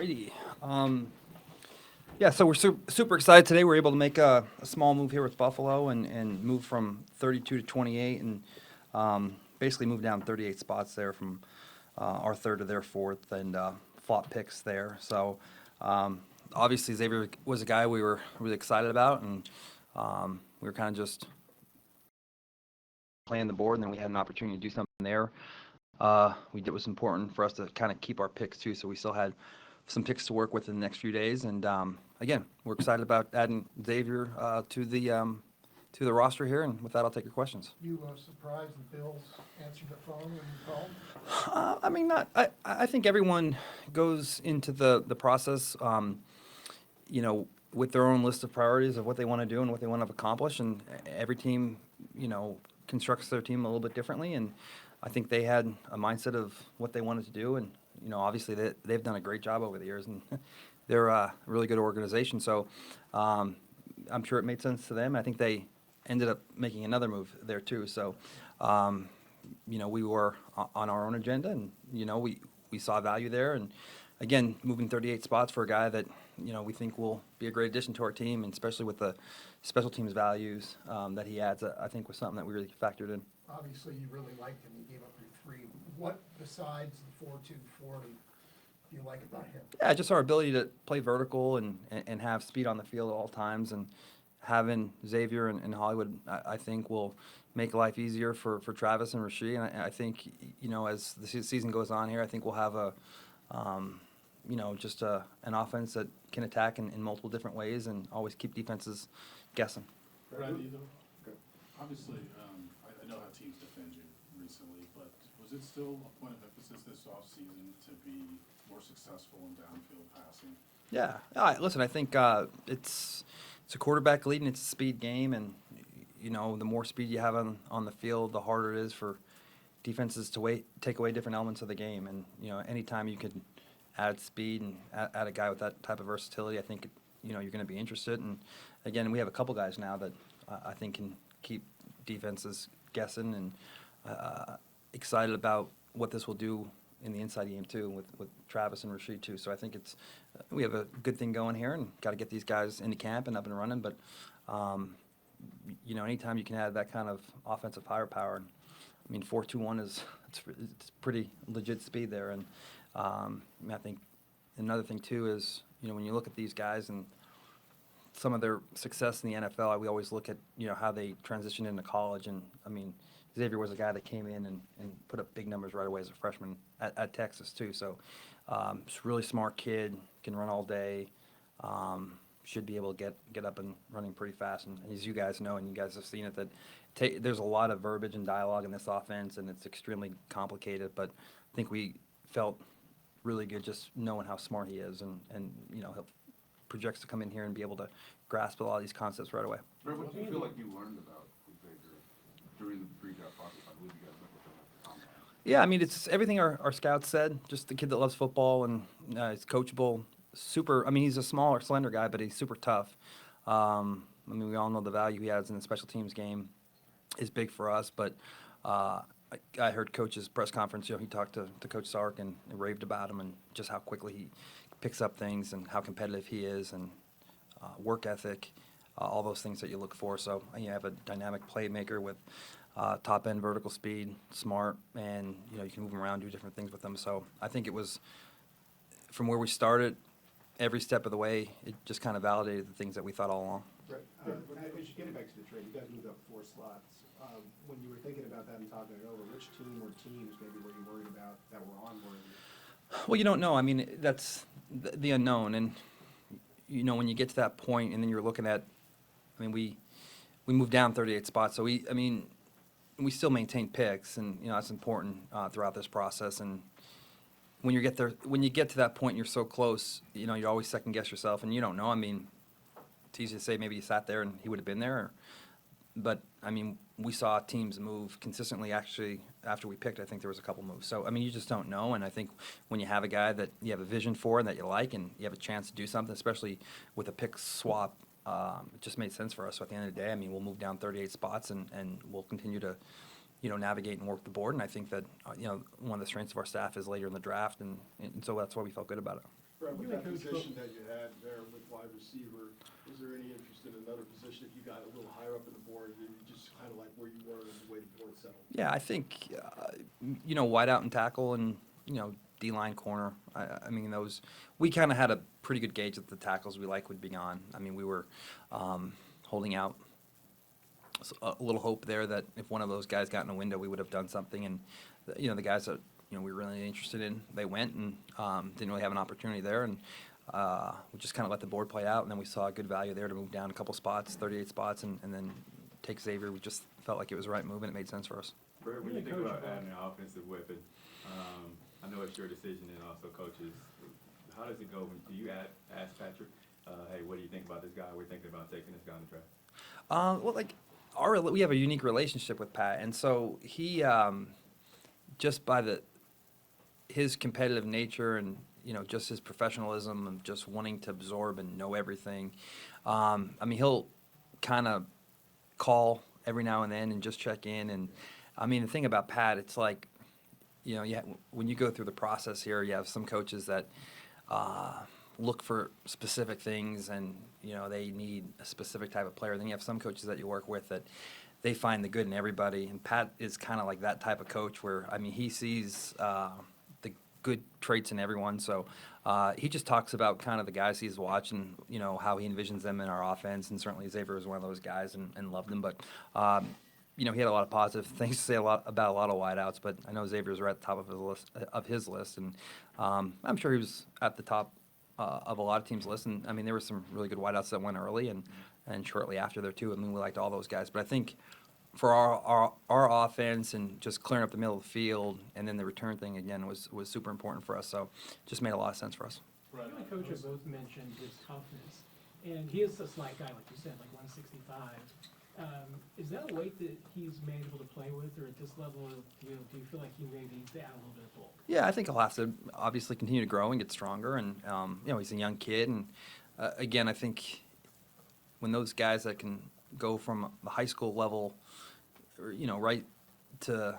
Alrighty. Yeah, so we're super excited today. We're able to make a small move here with Buffalo and move from 32 to 28 and basically move down 38 spots there from our third to their fourth and flop picks there. So obviously Xavier was a guy we were really excited about, and we were kind of just playing the board, and then we had an opportunity to do something there. It was important for us to kind of keep our picks too, so we still had some picks to work with in the next few days. And again, we're excited about adding Xavier to the roster here. And with that, I'll take your questions. You surprised the Bills answered the phone when you called? I mean, not. I think everyone goes into the process, with their own list of priorities of what they want to do and what they want to accomplish, and every team, constructs their team a little bit differently. And I think they had a mindset of what they wanted to do, and obviously they've done a great job over the years, and they're a really good organization. So I'm sure it made sense to them. I think they ended up making another move there too. So we were on our own agenda, and we saw value there. And again, moving 38 spots for a guy that we think will be a great addition to our team, and especially with the special teams values that he adds, I think was something that we really factored in. Obviously, you really liked him. You gave up your three. What besides the 4.240 do you like about him? Yeah, just our ability to play vertical and have speed on the field at all times, and having Xavier and Hollywood, I think will make life easier for Travis and Rasheed. And I think as the season goes on here, I think we'll have an offense that can attack in multiple different ways and always keep defenses guessing. Brett, obviously, I know how teams defend you recently, but was it still a point of emphasis this offseason to be more successful in downfield passing? Yeah. Listen, I think it's a quarterback lead, and it's a speed game, and the more speed you have on the field, the harder it is for defenses to take away different elements of the game. And anytime you can add speed and add a guy with that type of versatility, I think you're going to be interested. And again, we have a couple guys now that I think can keep defenses guessing, and excited about what this will do in the inside game too, with Travis and Rasheed too. So I think we have a good thing going here, and got to get these guys into camp and up and running. But anytime you can add that kind of offensive firepower, I mean 4.21 it's pretty legit speed there. And I think another thing too is when you look at these guys and some of their success in the NFL, we always look at how they transitioned into college. And I mean, Xavier was a guy that came in and put up big numbers right away as a freshman at Texas too. So just a really smart kid, can run all day, should be able to get up and running pretty fast. And as you guys know, and you guys have seen it, that there's a lot of verbiage and dialogue in this offense, and it's extremely complicated. But I think we felt really good just knowing how smart he is, and he'll projects to come in here and be able to grasp a lot of these concepts right away. Brett, what do you feel like you learned about Xavier during the pre-draft process? I believe you guys met with him at the combine. Yeah, I mean, it's everything our scouts said. Just the kid that loves football, and he's coachable. Super. I mean, he's a smaller, slender guy, but he's super tough. I mean, we all know the value he has in the special teams game is big for us. But I heard Coach's press conference. He talked to Coach Sark and raved about him, and just how quickly he picks up things and how competitive he is, and work ethic, all those things that you look for. So you have a dynamic playmaker with top end vertical speed, smart, and you can move him around, do different things with him. So I think it was from where we started, every step of the way, it just kind of validated the things that we thought all along. Right. As you get back to the trade, you guys moved up 4 slots. When you were thinking about that and talking it over, which team or teams maybe were you worried about that were on Worthy? Well, you don't know. I mean, that's the unknown. And, when you get to that point and then you're looking at, I mean, we moved down 38 spots. So we still maintain picks, and, that's important throughout this process. And when you get to that point and you're so close, you always second guess yourself, and you don't know. I mean, it's easy to say maybe he sat there and he would have been there. But, I mean, we saw teams move consistently. Actually, after we picked, I think there was a couple moves. So, I mean, you just don't know. And I think when you have a guy that you have a vision for and that you like, and you have a chance to do something, especially with a pick swap, it just made sense for us. So at the end of the day, I mean, we'll move down 38 spots, and we'll continue to, navigate and work the board. And I think that, one of the strengths of our staff is later in the draft, and so that's why we felt good about it. Brett, with You and that Coach position that you had there with wide receiver, is there any interest in another position if you got a little higher up in the board, you just kind of like where you were and the way the board settled? Yeah, I think, wide out and tackle and, D-line corner. I mean, those, we kind of had a pretty good gauge that the tackles we like would be gone. I mean, we were holding out a little hope there that if one of those guys got in a window, we would have done something. And, the guys that, we were really interested in, they went and didn't really have an opportunity there. And we just kind of let the board play out. And then we saw a good value there to move down a couple spots, 38 spots, and then take Xavier. We just felt like it was the right move and it made sense for us. Brett, when Yeah, you think Coach, about adding an offensive weapon, I know it's your decision and also coaches. How does it go when do you ask Patrick, hey, what do you think about this guy? We're thinking about taking this guy on the draft. Well, like we have a unique relationship with Pat, and so he just by his competitive nature and just his professionalism and just wanting to absorb and know everything. I mean, he'll kind of call every now and then and just check in. And I mean, the thing about Pat, it's like, when you go through the process here, you have some coaches that look for specific things and, they need a specific type of player. Then you have some coaches that you work with that they find the good in everybody. And Pat is kind of like that type of coach where, I mean, he sees the good traits in everyone. So he just talks about kind of the guys he's watching, how he envisions them in our offense. And certainly Xavier was one of those guys and loved him. But, he had a lot of positive things to say about a lot of wideouts. But I know Xavier's right at the top of his list. And I'm sure he was at the top of a lot of teams' lists. And, I mean, there were some really good wideouts that went early and shortly after there, too. I mean, we liked all those guys. But I think for our offense and just clearing up the middle of the field and then the return thing, again, was super important for us. So just made a lot of sense for us. Right. You and Coach have both mentioned his toughness, and he is a slight guy, like you said, like 165. Is that a weight that he's manageable to play with, or at this level, do you feel like he may need to add a little bit of bulk? Yeah, I think he'll have to obviously continue to grow and get stronger. And, he's a young kid. And, again, I think when those guys that can go from the high school level, right to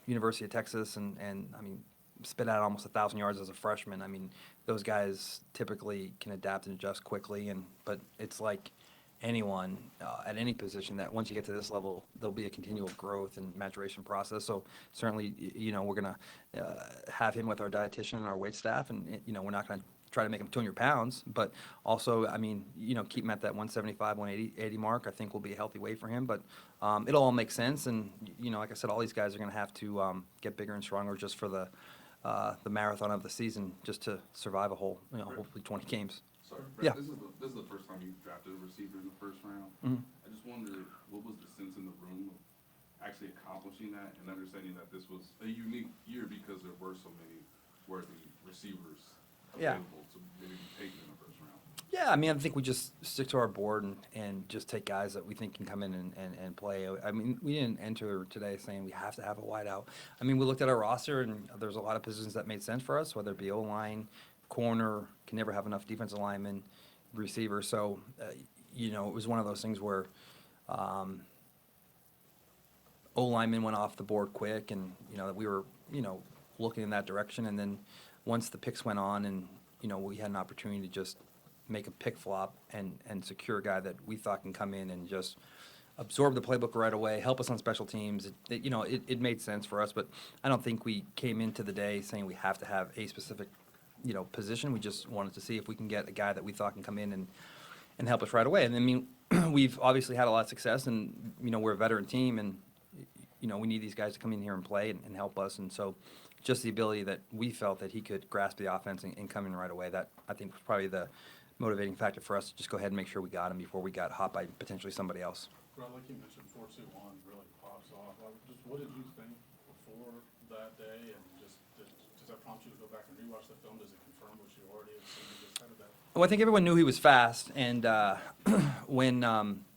University of Texas and I mean, spit out almost 1,000 yards as a freshman. I mean, those guys typically can adapt and adjust quickly. But it's like anyone at any position that once you get to this level, there'll be a continual growth and maturation process. So certainly, we're going to have him with our dietitian and our weight staff, and we're not going to try to make him 200 pounds, but also, I mean, keep him at that 175, 180 mark. I think will be a healthy weight for him, but it'll all make sense. And like I said, all these guys are going to have to get bigger and stronger just for the marathon of the season, just to survive a whole, hopefully 20 games. Sorry, Yeah. Brett, this is the first time you drafted a receiver in the first round. Mhm. I just wonder, what was the sense in the room of actually accomplishing that and understanding that this was a unique year because there were so many worthy receivers Yeah. available to maybe be taken in the first round? Yeah, I mean, I think we just stick to our board and just take guys that we think can come in and play. I mean, we didn't enter today saying we have to have a wideout. I mean, we looked at our roster, and there's a lot of positions that made sense for us, whether it be O-line, corner, can never have enough defensive linemen, receiver. So, it was one of those things where O-linemen went off the board quick, and, we were, looking in that direction. And then once the picks went on and, we had an opportunity to just make a pick flop and secure a guy that we thought can come in and just absorb the playbook right away, help us on special teams. It made sense for us, but I don't think we came into the day saying we have to have a specific, position. We just wanted to see if we can get a guy that we thought can come in and help us right away. And I mean, we've obviously had a lot of success, and, we're a veteran team, and, we need these guys to come in here and play and help us. And so just the ability that we felt that he could grasp the offense and come in right away, that I think was probably the motivating factor for us to just go ahead and make sure we got him before we got hot by potentially somebody else. Well, like you mentioned, 4-2-1 really pops off. What did you think before that day, and does that prompt you to go back and rewatch the film? Does it confirm what you already had seen? Just how did that? Well, I think everyone knew he was fast, and when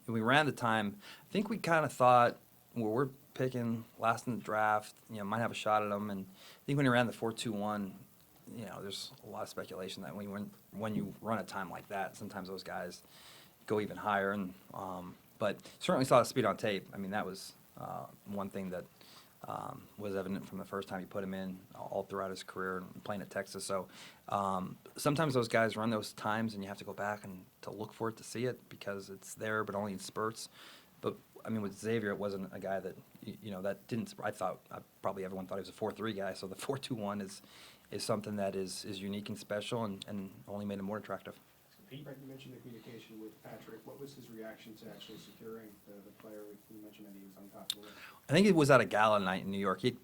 we ran the time, I think we kind of thought, well, we're picking last in the draft, might have a shot at him. And I think when he ran the 4.21, there's a lot of speculation that when you run a time like that, sometimes those guys go even higher. And but certainly saw the speed on tape. I mean, that was one thing that was evident from the first time you put him in all throughout his career and playing at Texas. So sometimes those guys run those times and you have to go back and to look for it to see it because it's there, but only in spurts. But I mean, with Xavier, it wasn't a guy that that didn't. Probably everyone thought he was a 4-3 guy. So the 4-2-1 is something that is unique and special and only made him more attractive. Brett, you mentioned the communication with Patrick. What was his reaction to actually securing the player? You mentioned that he was on top of it. I think it was at a gala night in New York. He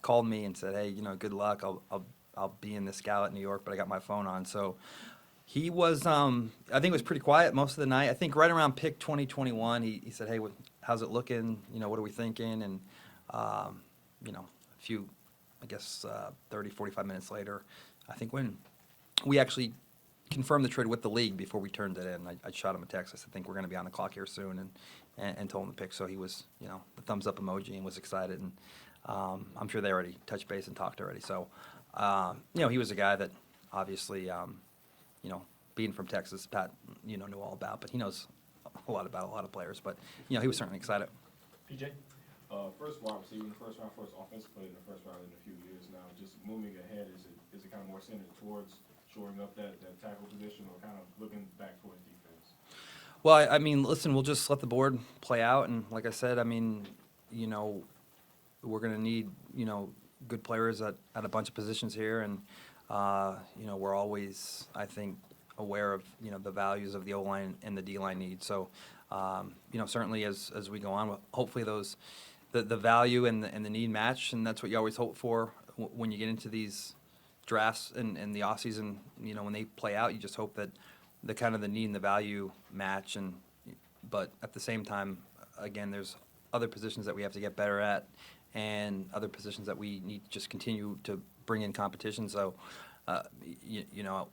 called me and said, "Hey, good luck. I'll be in this gala at New York, but I got my phone on." So he was, I think it was pretty quiet most of the night. I think right around pick 2021, he said, "Hey, how's it looking? What are we thinking?" And a few, I guess, 30, 45 minutes later, I think when we actually confirmed the trade with the league before we turned it in, I shot him a text. I said, "I think we're going to be on the clock here soon," and told him the pick. So he was, the thumbs up emoji and was excited. And I'm sure they already touched base and talked already. So, he was a guy that obviously, being from Texas, Pat, knew all about, but he knows a lot about a lot of players. But, he was certainly excited. PJ? First wide receiver in the first round, first offensive player in the first round in a few years now. Just moving ahead, is it kind of more centered towards shoring up that tackle position or kind of looking back towards defense? Well, I mean, listen, we'll just let the board play out. And like I said, I mean, we're going to need, good players at a bunch of positions here. And, we're always, I think, aware of, the values of the O-line and the D-line needs. So, certainly as we go on, hopefully the value and the need match. And that's what you always hope for when you get into these drafts and the offseason, when they play out, you just hope that the kind of the need and the value match. But at the same time, again, there's other positions that we have to get better at and other positions that we need to just continue to bring in competition. So,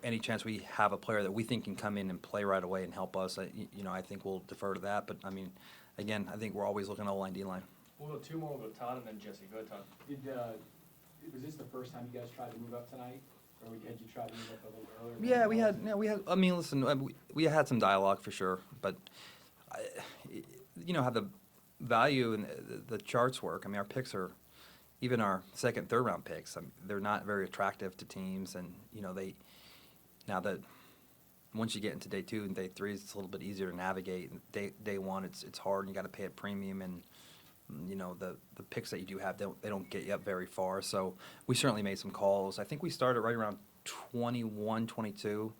any chance we have a player that we think can come in and play right away and help us, I think we'll defer to that. But, I mean, again, I think we're always looking at O-line, D-line. We'll go two more, we'll go Todd and then Jesse. Go ahead, Todd. Was this the first time you guys tried to move up tonight, or had you tried to move up a little earlier? Yeah, we had. I mean, listen, we had some dialogue for sure, but how the value and the charts work. I mean, our picks are, even our second, third round picks. I mean, they're not very attractive to teams, and now that once you get into day 2 and day 3, it's a little bit easier to navigate. And day 1, it's hard, and you got to pay a premium and. The picks that you do have, they don't get you up very far. So we certainly made some calls. I think we started right around 21, 22,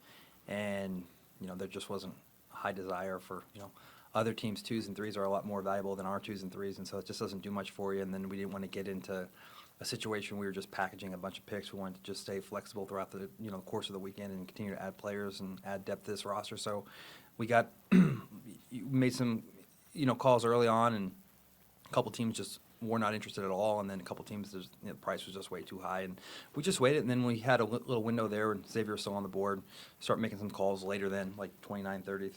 and there just wasn't a high desire for other teams' 2s and 3s are a lot more valuable than our 2s and 3s, and so it just doesn't do much for you. And then we didn't want to get into a situation where we were just packaging a bunch of picks. We wanted to just stay flexible throughout the course of the weekend and continue to add players and add depth to this roster. So we got made some calls early on, and a couple teams just were not interested at all, and then a couple teams, the price was just way too high, and we just waited. And then we had a little window there, and Xavier was still on the board. Start making some calls later then, like 29, 30.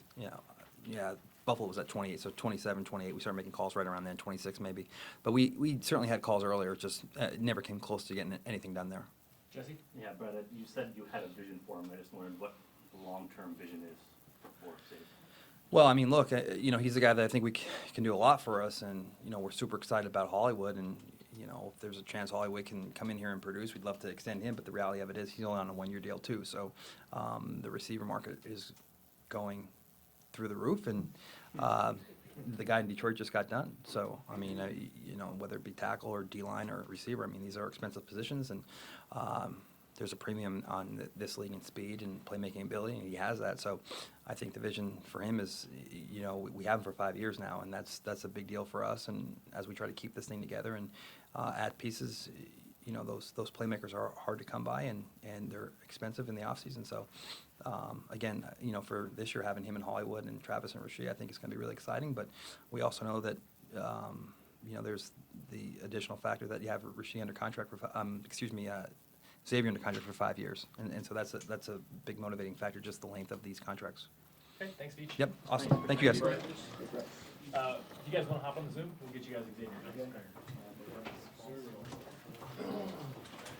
Buffalo was at 28, so 27, 28. We started making calls right around then, 26 maybe. But we certainly had calls earlier. Just never came close to getting anything done there. Jesse? Yeah, Brett, you said you had a vision for him. I just wondered what the long-term vision is for Xavier. Well, I mean, look, he's a guy that I think we can do a lot for us, and we're super excited about Hollywood, and if there's a chance Hollywood can come in here and produce, we'd love to extend him. But the reality of it is, he's only on a 1-year deal too. So the receiver market is going through the roof, and the guy in Detroit just got done. So I mean, whether it be tackle or D-line or receiver, I mean, these are expensive positions, and there's a premium on this league in speed and playmaking ability, and he has that. So I think the vision for him is, we have him for 5 years now, and that's a big deal for us. And as we try to keep this thing together and add pieces, those playmakers are hard to come by, and they're expensive in the offseason. So again, for this year, having him in Hollywood and Travis and Rasheed, I think it's going to be really exciting. But we also know that there's the additional factor that you have Rasheed under contract for Xavier under contract for 5 years, and so that's a big motivating factor, just the length of these contracts. Okay, thanks, Veach. Yep, awesome. Thank you, guys. If you guys want to hop on the Zoom, we'll get you guys Xavier. Okay.